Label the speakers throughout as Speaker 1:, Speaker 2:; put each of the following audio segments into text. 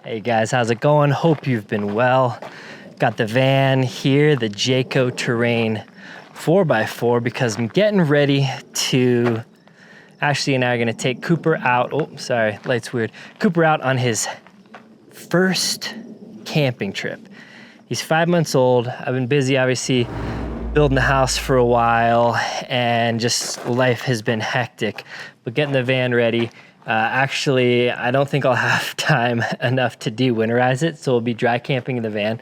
Speaker 1: Hey guys, how's it going? Hope you've been well. Got the van here, the Jayco Terrain 4x4, because I'm getting ready to, Ashley and I are gonna take Cooper out. Oh, sorry, light's weird. Cooper out on his first camping trip. He's 5 months old. I've been busy, obviously, building the house for a while, and just life has been hectic. But getting the van ready, actually, I don't think I'll have time enough to de-winterize it, so we'll be dry camping in the van.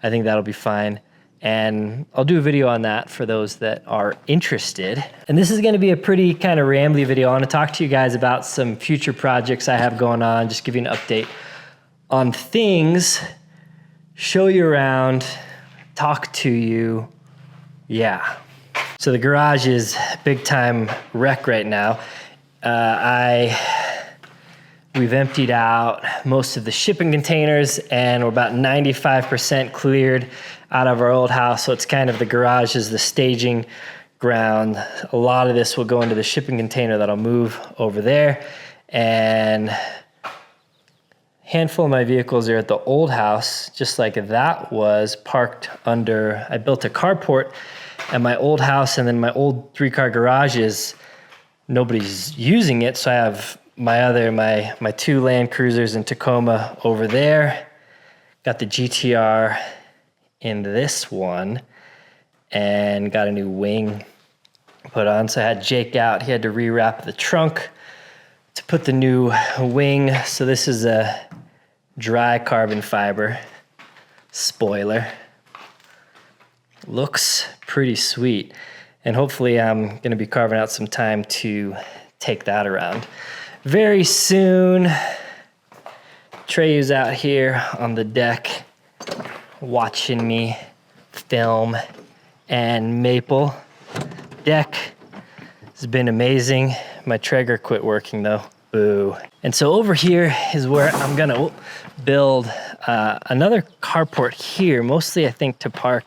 Speaker 1: I think that'll be fine. And I'll do a video on that for those that are interested. And this is gonna be a pretty kind of rambly video. I wanna talk to you guys about some future projects I have going on, just give you an update on things, show you around, talk to you, yeah. So the garage is big time wreck right now. We've emptied out most of the shipping containers and we're about 95% cleared out of our old house. So it's kind of the garage is the staging ground. A lot of this will go into the shipping container that'll move over there. And a handful of my vehicles are at the old house, just like that was parked under, I built a carport at my old house, and then my old 3-car garage is, nobody's using it, so I have my two Land Cruisers in Tacoma over there. Got the GTR in this one, and got a new wing put on. So I had Jake out, he had to rewrap the trunk to put the new wing. So this is a dry carbon fiber spoiler. Looks pretty sweet. And hopefully I'm gonna be carving out some time to take that around very soon. Trey's out here on the deck watching me film, and Maple deck has been amazing. My Traeger quit working though, boo. And so over here is where I'm gonna build another carport here, mostly I think to park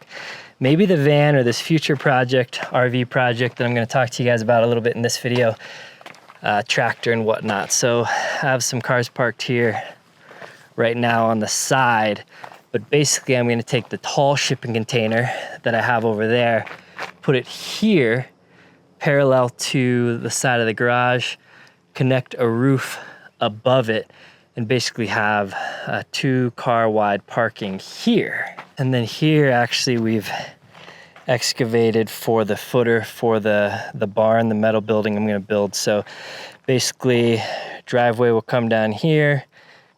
Speaker 1: maybe the van or this future project, RV project that I'm gonna talk to you guys about a little bit in this video, tractor and whatnot. So I have some cars parked here right now on the side, but basically I'm gonna take the tall shipping container that I have over there, put it here, parallel to the side of the garage, connect a roof above it, and basically have a 2-car wide parking here. And then here, actually, we've excavated for the footer for the barn, the metal building I'm gonna build. So basically, driveway will come down here,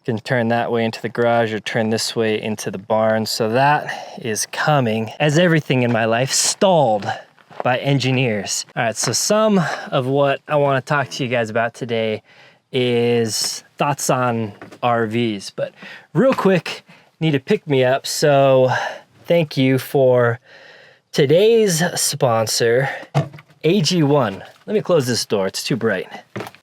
Speaker 1: can turn that way into the garage or turn this way into the barn. So that is coming, as everything in my life, stalled by engineers. All right, so some of what I wanna talk to you guys about today is thoughts on RVs, but real quick, need to pick me up. So thank you for today's sponsor, AG1. Let me close this door, it's too bright.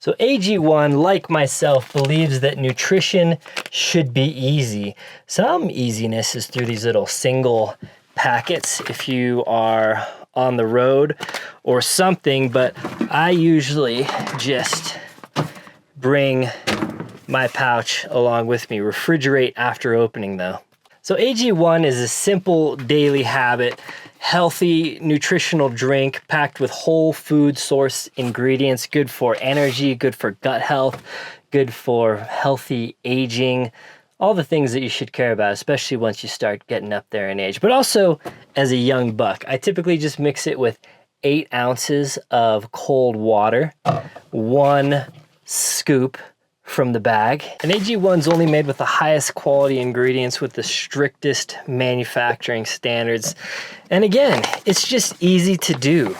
Speaker 1: So AG1, like myself, believes that nutrition should be easy. Some easiness is through these little single packets if you are on the road or something, but I usually just bring my pouch along with me. Refrigerate after opening though. So AG1 is a simple daily habit, healthy nutritional drink packed with whole food source ingredients, good for energy, good for gut health, good for healthy aging, all the things that you should care about, especially once you start getting up there in age. But also as a young buck, I typically just mix it with 8 ounces of cold water, 1 scoop from the bag. And AG1's only made with the highest quality ingredients with the strictest manufacturing standards. And again, it's just easy to do.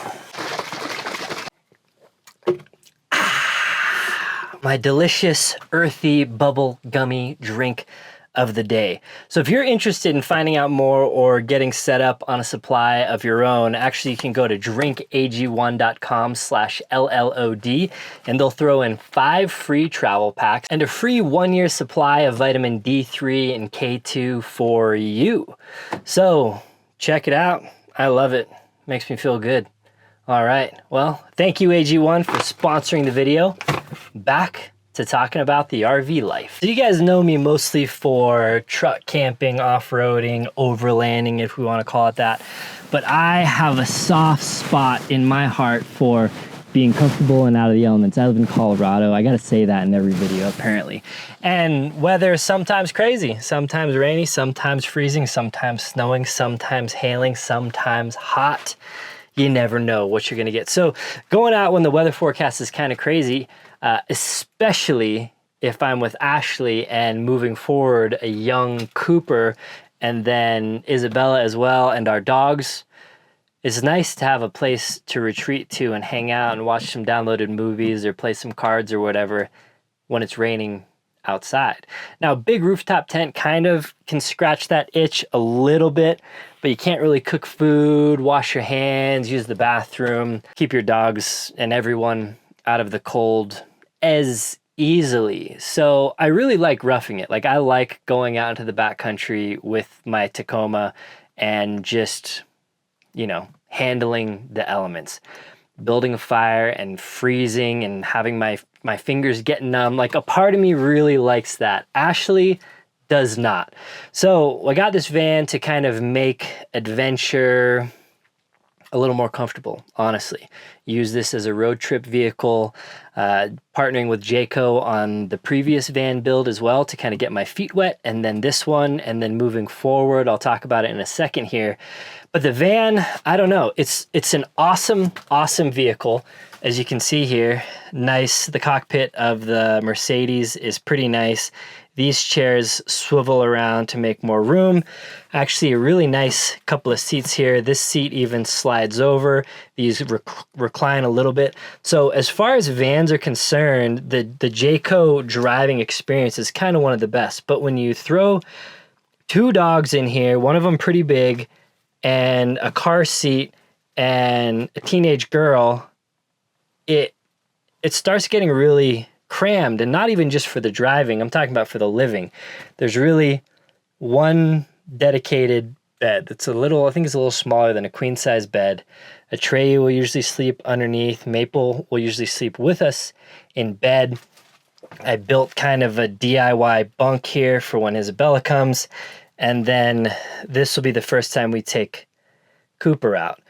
Speaker 1: My delicious, earthy, bubble gummy drink of the day. So if you're interested in finding out more or getting set up on a supply of your own, actually you can go to drinkag1.com/LLOD and they'll throw in 5 free travel packs and a free 1-year supply of vitamin D3 and K2 for you. So check it out. I love it. Makes me feel good. All right, well, thank you AG1 for sponsoring the video. Back to talking about the RV life. So you guys know me mostly for truck camping, off-roading, overlanding, if we want to call it that. But I have a soft spot in my heart for being comfortable and out of the elements. I live in Colorado. I got to say that in every video, apparently. And weather is sometimes crazy, sometimes rainy, sometimes freezing, sometimes snowing, sometimes hailing, sometimes hot. You never know what you're going to get. So going out when the weather forecast is kind of crazy, especially if I'm with Ashley and moving forward a young Cooper and then Isabella as well and our dogs, it's nice to have a place to retreat to and hang out and watch some downloaded movies or play some cards or whatever when it's raining outside. Now, big rooftop tent kind of can scratch that itch a little bit, but you can't really cook food, wash your hands, use the bathroom, keep your dogs and everyone out of the cold as easily. So I really like roughing it. Like, I like going out into the backcountry with my Tacoma and just, you know, handling the elements, building a fire and freezing and having my fingers get numb. Like, a part of me really likes that. Ashley does not. So I got this van to kind of make adventure a little more comfortable, honestly. Use this as a road trip vehicle, partnering with Jayco on the previous van build as well to kind of get my feet wet, and then this one, and then moving forward, I'll talk about it in a second here. But the van, I don't know, it's an awesome, awesome vehicle. As you can see here, nice. The cockpit of the Mercedes is pretty nice. These chairs swivel around to make more room. Actually, a really nice couple of seats here. This seat even slides over. These recline a little bit. So as far as vans are concerned, the Jayco driving experience is kind of one of the best. But when you throw two dogs in here, one of them pretty big, and a car seat and a teenage girl, it starts getting really crammed, and not even just for the driving, I'm talking about for the living. There's really one dedicated bed that's a little, I think it's a little smaller than a queen size bed. Atreyu will usually sleep underneath. Maple will usually sleep with us in bed. I built kind of a DIY bunk here for when Isabella comes. And then this will be the first time we take Cooper out.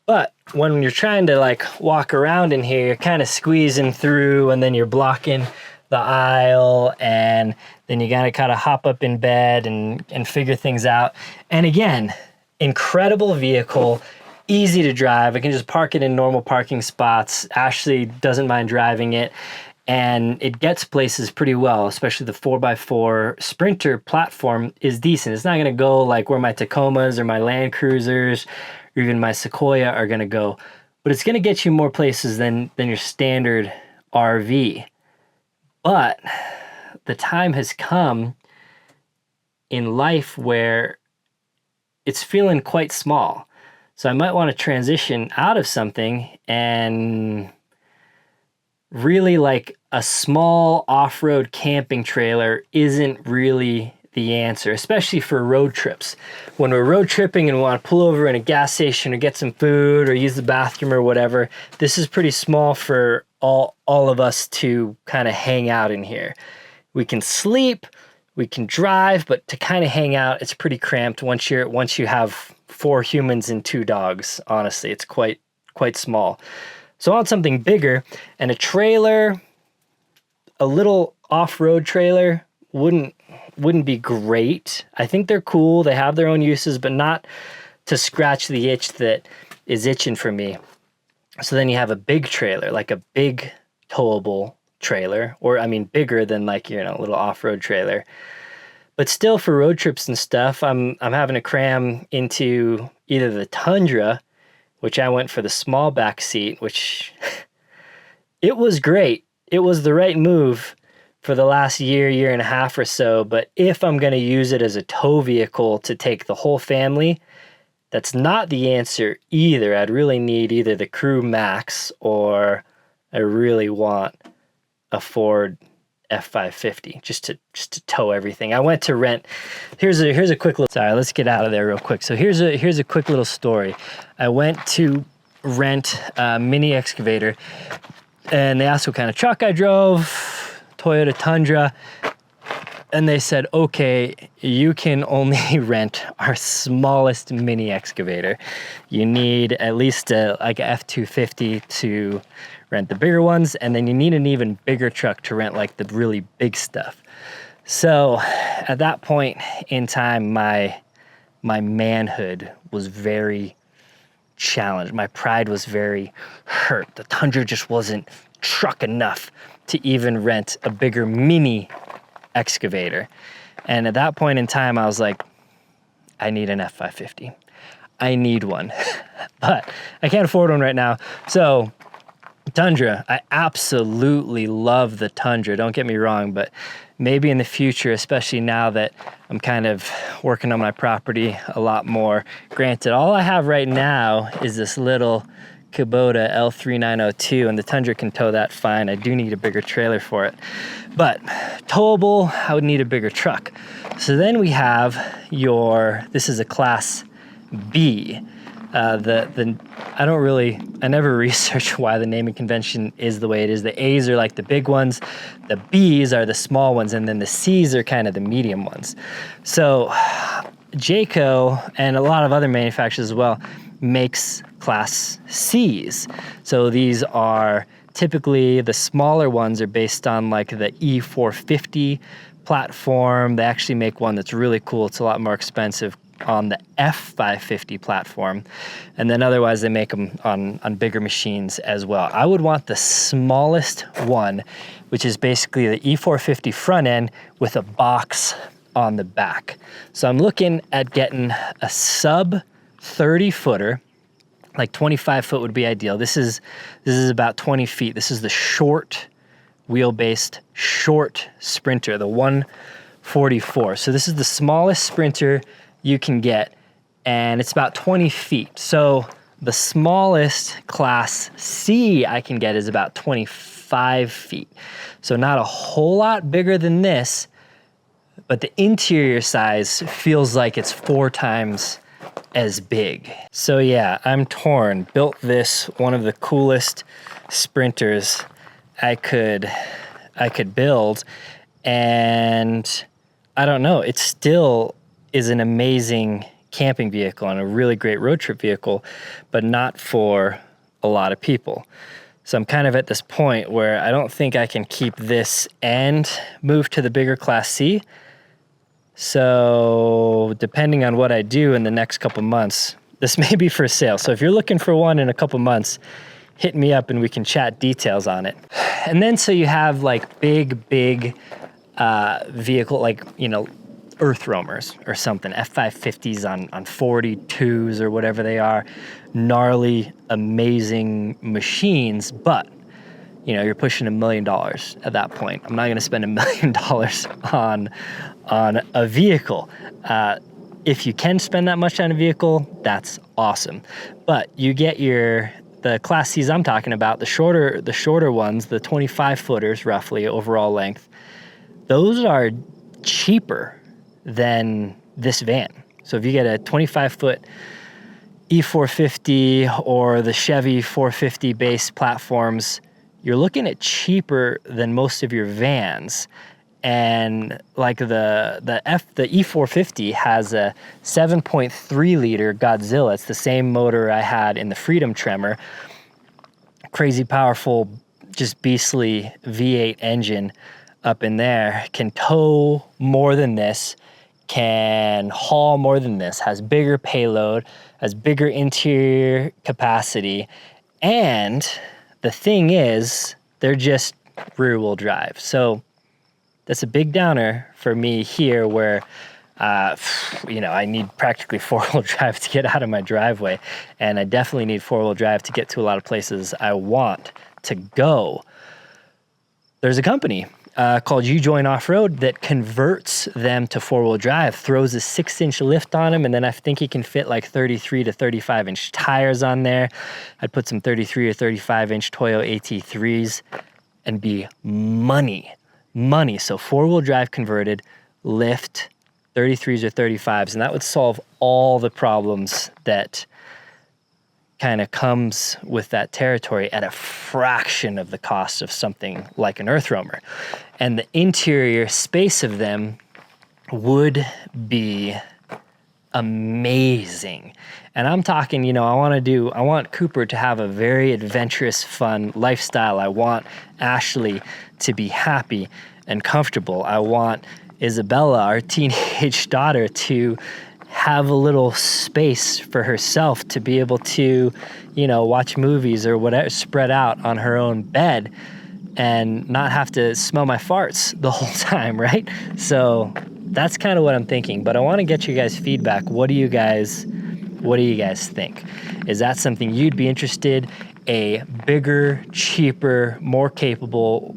Speaker 1: But when you're trying to like walk around in here, you're kind of squeezing through, and then you're blocking the aisle, and then you gotta kind of hop up in bed and figure things out. And again, incredible vehicle, easy to drive. I can just park it in normal parking spots. Ashley doesn't mind driving it, and it gets places pretty well, especially the 4x4 Sprinter platform is decent. It's not gonna go like where my Tacomas or my Land Cruisers or even my Sequoia are gonna go, but it's gonna get you more places than your standard RV. But the time has come in life where it's feeling quite small. So I might want to transition out of something, and really like a small off-road camping trailer isn't really the answer, especially for road trips. When we're road tripping and we want to pull over in a gas station or get some food or use the bathroom or whatever, this is pretty small for all of us to kind of hang out in here. We can sleep, we can drive, but to kind of hang out, it's pretty cramped once you have 4 humans and 2 dogs. Honestly, it's quite small. So I want something bigger, and a trailer, a little off-road trailer wouldn't be great. I think they're cool. They have their own uses, but not to scratch the itch that is itching for me. So then you have a big trailer, like a big towable trailer, or I mean bigger than like, you know, a little off-road trailer. But still, for road trips and stuff, I'm having to cram into either the Tundra, which I went for the small back seat, which it was great. It was the right move for the last year and a half or so. But if I'm going to use it as a tow vehicle to take the whole family, that's not the answer either. I'd really need either the Crew Max, or I really want a Ford F550 just to tow everything. I went to rent. Here's a quick little. Sorry, let's get out of there real quick. So here's a quick little story. I went to rent a mini excavator, and they asked what kind of truck I drove. Toyota Tundra. And they said, okay, you can only rent our smallest mini excavator. You need at least like a F-250 to rent the bigger ones, and then you need an even bigger truck to rent like the really big stuff. So at that point in time, my manhood was very challenged. My pride was very hurt. The Tundra just wasn't truck enough to even rent a bigger mini excavator. And at that point in time, I was like, I need an F550. I need one, but I can't afford one right now. So Tundra, I absolutely love the Tundra, don't get me wrong, but maybe in the future, especially now that I'm kind of working on my property a lot more. Granted, all I have right now is this little Kubota L3902, and the Tundra can tow that fine. I do need a bigger trailer for it, but towable, I would need a bigger truck. So then we have this is a Class B. I never researched why the naming convention is the way it is. The A's are like the big ones, the B's are the small ones, and then the C's are kind of the medium ones. So Jayco and a lot of other manufacturers as well makes Class C's. So these are typically the smaller ones are based on like the E450 platform. They actually make one that's really cool. It's a lot more expensive on the F550 platform. And then otherwise they make them on bigger machines as well. I would want the smallest one, which is basically the E450 front end with a box on the back. So I'm looking at getting a sub 30 footer, like 25 foot would be ideal. This is about 20 feet. This is the short wheel-based short Sprinter, the 144. So this is the smallest Sprinter you can get, and it's about 20 feet. So the smallest Class C I can get is about 25 feet. So not a whole lot bigger than this, but the interior size feels like it's 4 times as big. So yeah, I'm torn. Built this, one of the coolest Sprinters I could build, and I don't know, it still is an amazing camping vehicle and a really great road trip vehicle, but not for a lot of people. So I'm kind of at this point where I don't think I can keep this and move to the bigger Class C. So depending on what I do in the next couple months, this may be for sale. So if you're looking for one in a couple months, hit me up and we can chat details on it. And then so you have like big vehicle, like, you know, earth roamers or something, F550s on 42s or whatever they are, gnarly, amazing machines, but you know, you're pushing $1 million at that point. I'm not gonna spend $1 million on a vehicle. If you can spend that much on a vehicle, that's awesome. But you get the Class C's I'm talking about, the shorter ones, the 25 footers roughly overall length, those are cheaper than this van. So if you get a 25 foot E450 or the Chevy 450 base platforms, you're looking at cheaper than most of your vans. And like the E450 has a 7.3 liter Godzilla. It's the same motor I had in the Freedom Tremor. Crazy powerful, just beastly V8 engine up in there. Can tow more than this, can haul more than this, has bigger payload, has bigger interior capacity. And the thing is, they're just rear wheel drive. So that's a big downer for me here where, you know, I need practically 4-wheel drive to get out of my driveway. And I definitely need 4-wheel drive to get to a lot of places I want to go. There's a company called UJoin Off-Road that converts them to 4-wheel drive, throws a 6-inch lift on them, and then I think you can fit like 33 to 35-inch tires on there. I'd put some 33 or 35-inch Toyo AT3s and be money. So 4-wheel drive converted, lift, 33s or 35s, and that would solve all the problems that kind of comes with that territory at a fraction of the cost of something like an earth roamer. And the interior space of them would be amazing. And I'm talking, I want Cooper to have a very adventurous, fun lifestyle. I want Ashley to be happy and comfortable. I want Isabella, our teenage daughter, to have a little space for herself to be able to, watch movies or whatever, spread out on her own bed and not have to smell my farts the whole time, right? So that's kind of what I'm thinking, but I want to get you guys feedback. What do you guys think? Is that something you'd be interested? A bigger, cheaper, more capable,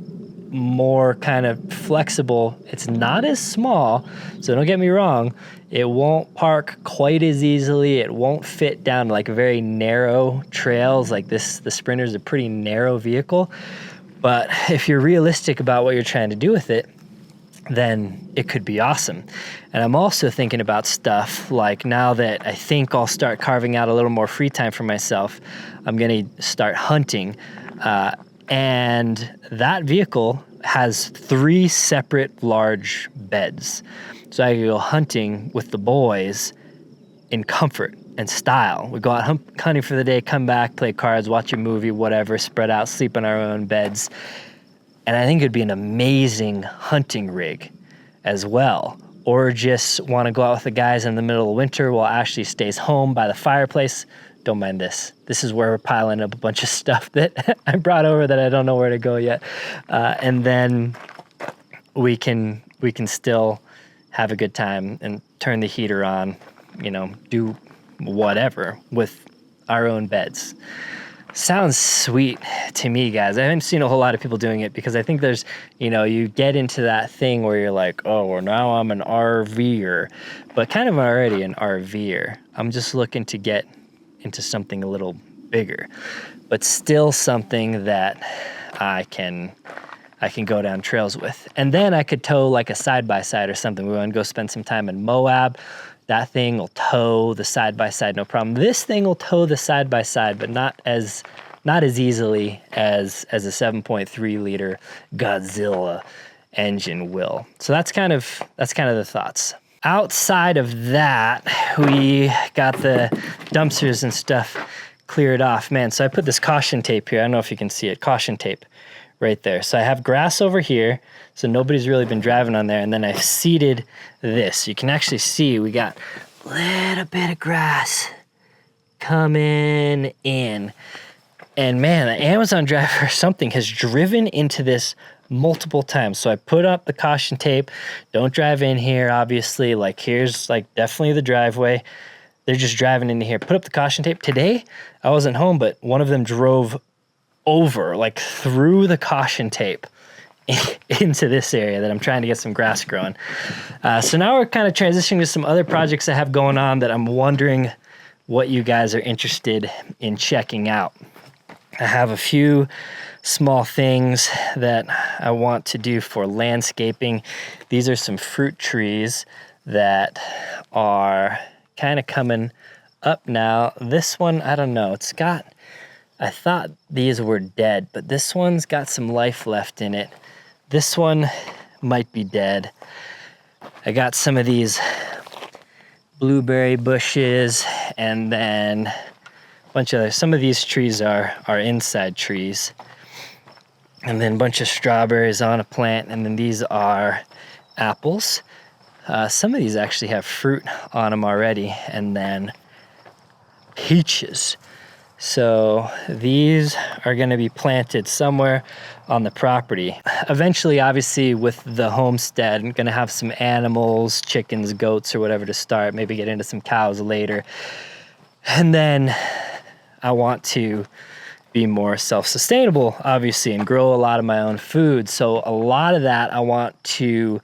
Speaker 1: more kind of flexible. It's not as small, so don't get me wrong. It won't park quite as easily. It won't fit down like very narrow trails like this. The Sprinter is a pretty narrow vehicle, but if you're realistic about what you're trying to do with it, then it could be awesome. And I'm also thinking about stuff like, now that I think I'll start carving out a little more free time for myself, I'm going to start hunting. And that vehicle has 3 separate large beds. So I could go hunting with the boys in comfort and style. We go out hunting for the day, come back, play cards, watch a movie, whatever, spread out, sleep in our own beds. And I think it'd be an amazing hunting rig as well. Or just want to go out with the guys in the middle of winter while Ashley stays home by the fireplace. Don't mind this. This is where we're piling up a bunch of stuff that I brought over that I don't know where to go yet. And then we can still have a good time and turn the heater on, do whatever with our own beds. Sounds sweet to me, guys. I haven't seen a whole lot of people doing it because I think there's, you get into that thing where you're like, oh, well, now I'm an RVer, but kind of already an RVer. I'm just looking to get into something a little bigger, but still something that I can go down trails with. And then I could tow like a side-by-side or something. We want to go spend some time in Moab. That thing will tow the side-by-side, no problem. This thing will tow the side-by-side, but not as easily as a 7.3 liter Godzilla engine will. So that's kind of the thoughts. Outside of that, we got the dumpsters and stuff cleared off. Man, so I put this caution tape here. I don't know if you can see it. Caution tape right there. So I have grass over here, so nobody's really been driving on there. And then I've seeded this. You can actually see we got a little bit of grass coming in. And man, the Amazon driver or something has driven into this multiple times. So I put up the caution tape. Don't drive in here, obviously. Like, here's like definitely the driveway. They're just driving into here. Put up the caution tape. Today, I wasn't home, but one of them drove over, like through the caution tape into this area that I'm trying to get some grass growing. So now we're kind of transitioning to some other projects I have going on that I'm wondering what you guys are interested in checking out. I have a few small things that I want to do for landscaping. These are some fruit trees that are kind of coming up now. This one, I don't know. I thought these were dead, but this one's got some life left in it. This one might be dead. I got some of these blueberry bushes, and then a bunch of some of these trees are inside trees, and then a bunch of strawberries on a plant, and then these are apples. Some of these actually have fruit on them already, and then peaches. So these are going to be planted somewhere on the property. Eventually, obviously, with the homestead, I'm going to have some animals, chickens, goats, or whatever to start. Maybe get into some cows later. And then I want to be more self-sustainable, obviously, and grow a lot of my own food. So a lot of that I want to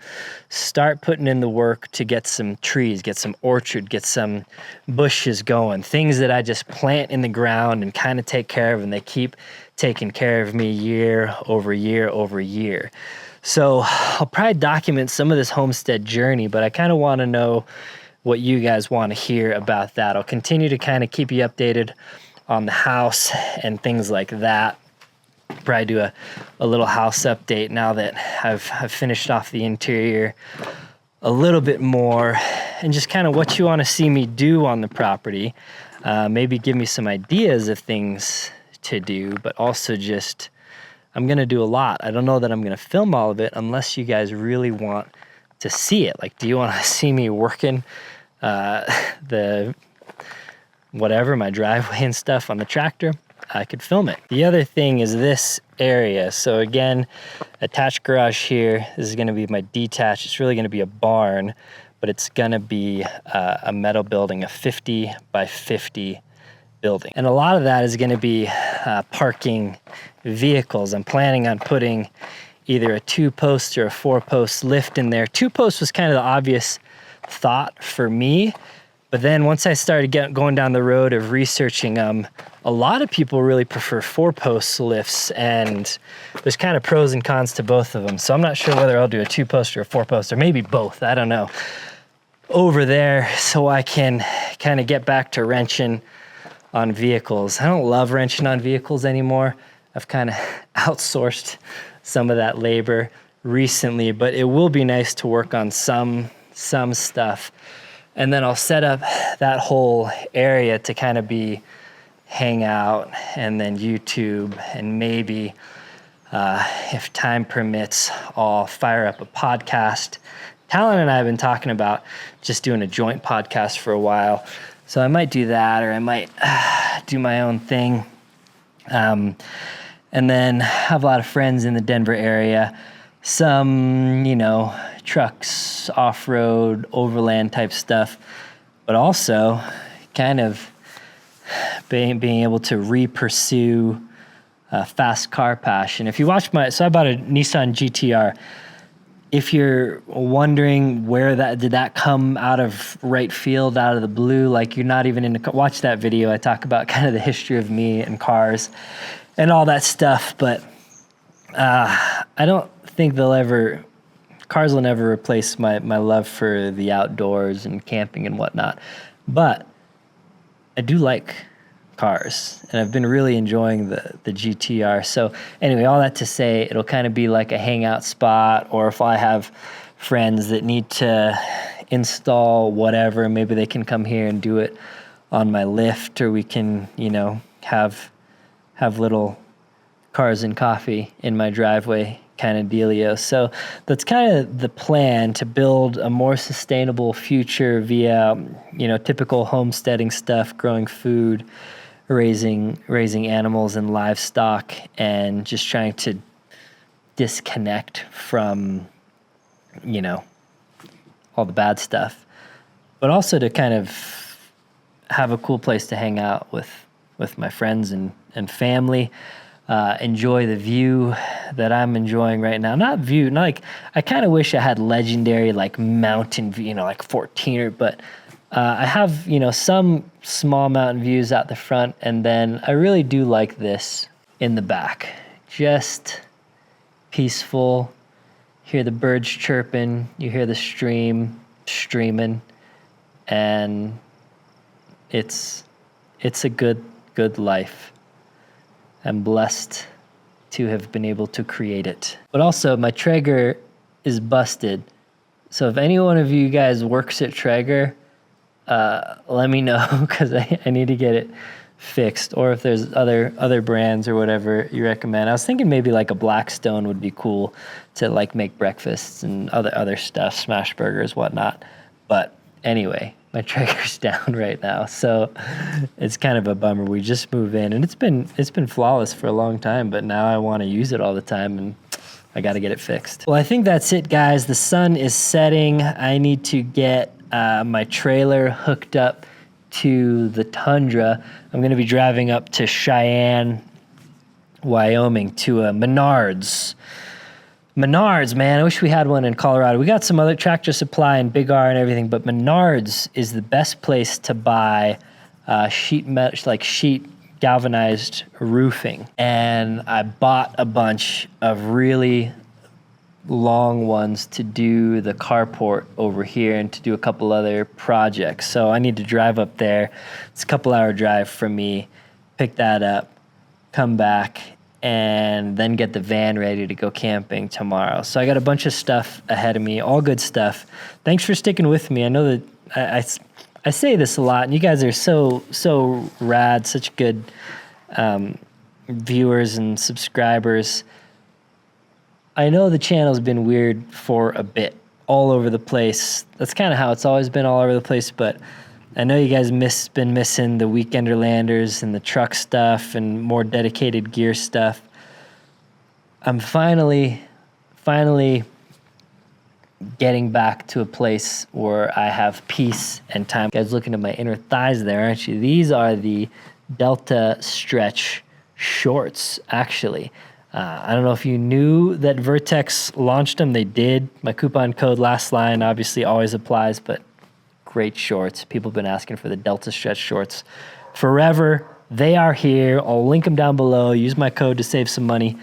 Speaker 1: start putting in the work to get some trees, get some orchard, get some bushes going, things that I just plant in the ground and kind of take care of, and they keep taking care of me year over year over year. So I'll probably document some of this homestead journey, but I kind of want to know what you guys want to hear about that. I'll continue to kind of keep you updated on the house and things like that. Probably do a little house update now that I've finished off the interior a little bit more, and just kind of what you want to see me do on the property. Maybe give me some ideas of things to do, but also just, I'm going to do a lot. I don't know that I'm going to film all of it unless you guys really want to see it. Like, do you want to see me working my driveway and stuff on the tractor? I could film it. The other thing is this area. So again, attached garage here. This is going to be my detached. It's really going to be a barn, but it's going to be a metal building, a 50 by 50 building. And a lot of that is going to be parking vehicles. I'm planning on putting either a 2-post or a 4-post lift in there. 2-post was kind of the obvious thought for me. But then once I started going down the road of researching them, a lot of people really prefer 4-post lifts, and there's kind of pros and cons to both of them. So I'm not sure whether I'll do a 2-post or a 4-post, or maybe both, I don't know, over there, so I can kind of get back to wrenching on vehicles. I don't love wrenching on vehicles anymore. I've kind of outsourced some of that labor recently, but it will be nice to work on some stuff. And then I'll set up that whole area to kind of be hangout, and then YouTube, and maybe if time permits, I'll fire up a podcast. Talon and I have been talking about just doing a joint podcast for a while. So I might do that, or I might do my own thing. And then I have a lot of friends in the Denver area. Some, trucks, off-road, overland type stuff, but also kind of being able to re-pursue a fast car passion. If you watch so I bought a Nissan GTR. If you're wondering did that come out of right field, out of the blue, like you're not even watch that video. I talk about kind of the history of me and cars and all that stuff, but I don't think cars will never replace my love for the outdoors and camping and whatnot. But I do like cars, and I've been really enjoying the GTR. So anyway, all that to say, it'll kind of be like a hangout spot, or if I have friends that need to install whatever, maybe they can come here and do it on my lift, or we can, have little cars and coffee in my driveway kind of dealio. So that's kind of the plan, to build a more sustainable future via, typical homesteading stuff, growing food, raising animals and livestock, and just trying to disconnect from, all the bad stuff, but also to kind of have a cool place to hang out with my friends and family. Enjoy the view that I'm enjoying right now. I kind of wish I had legendary like mountain view, like 14er, but I have, some small mountain views out the front, and then I really do like this in the back. Just peaceful. Hear the birds chirping, you hear the stream streaming, and it's a good life. I'm blessed to have been able to create it. But also, my Traeger is busted. So if any one of you guys works at Traeger, let me know, because I need to get it fixed. Or if there's other brands or whatever you recommend. I was thinking maybe like a Blackstone would be cool to like make breakfasts and other stuff, smash burgers, whatnot. But anyway, my Traeger's down right now, so it's kind of a bummer. We just moved in, and it's been flawless for a long time, but now I want to use it all the time, and I got to get it fixed. Well, I think that's it, guys. The sun is setting. I need to get my trailer hooked up to the tundra. I'm going to be driving up to Cheyenne, Wyoming, to a Menards. Menards, man, I wish we had one in Colorado. We got some other Tractor Supply and Big R and everything, but Menards is the best place to buy sheet galvanized roofing. And I bought a bunch of really long ones to do the carport over here and to do a couple other projects. So I need to drive up there. It's a couple-hour drive from me, pick that up, come back, and then get the van ready to go camping tomorrow. So I got a bunch of stuff ahead of me, all good stuff. Thanks for sticking with me. I know that I say this a lot, and you guys are so rad, such good viewers and subscribers. I know the channel's been weird for a bit, all over the place. That's kind of how it's always been, all over the place, but I know you guys been missing the Weekenderlanders and the truck stuff and more dedicated gear stuff. I'm finally getting back to a place where I have peace and time. You guys looking at my inner thighs there, aren't you? These are the Delta Stretch shorts, actually. I don't know if you knew that Vertex launched them. They did. My coupon code LASTLINE obviously always applies, but great shorts. People have been asking for the Delta Stretch shorts forever. They are here. I'll link them down below. Use my code to save some money.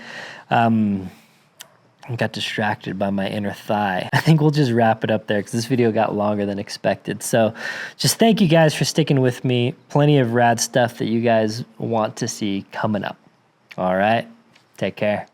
Speaker 1: I got distracted by my inner thigh. I think we'll just wrap it up there because this video got longer than expected. So just thank you guys for sticking with me. Plenty of rad stuff that you guys want to see coming up. All right. Take care.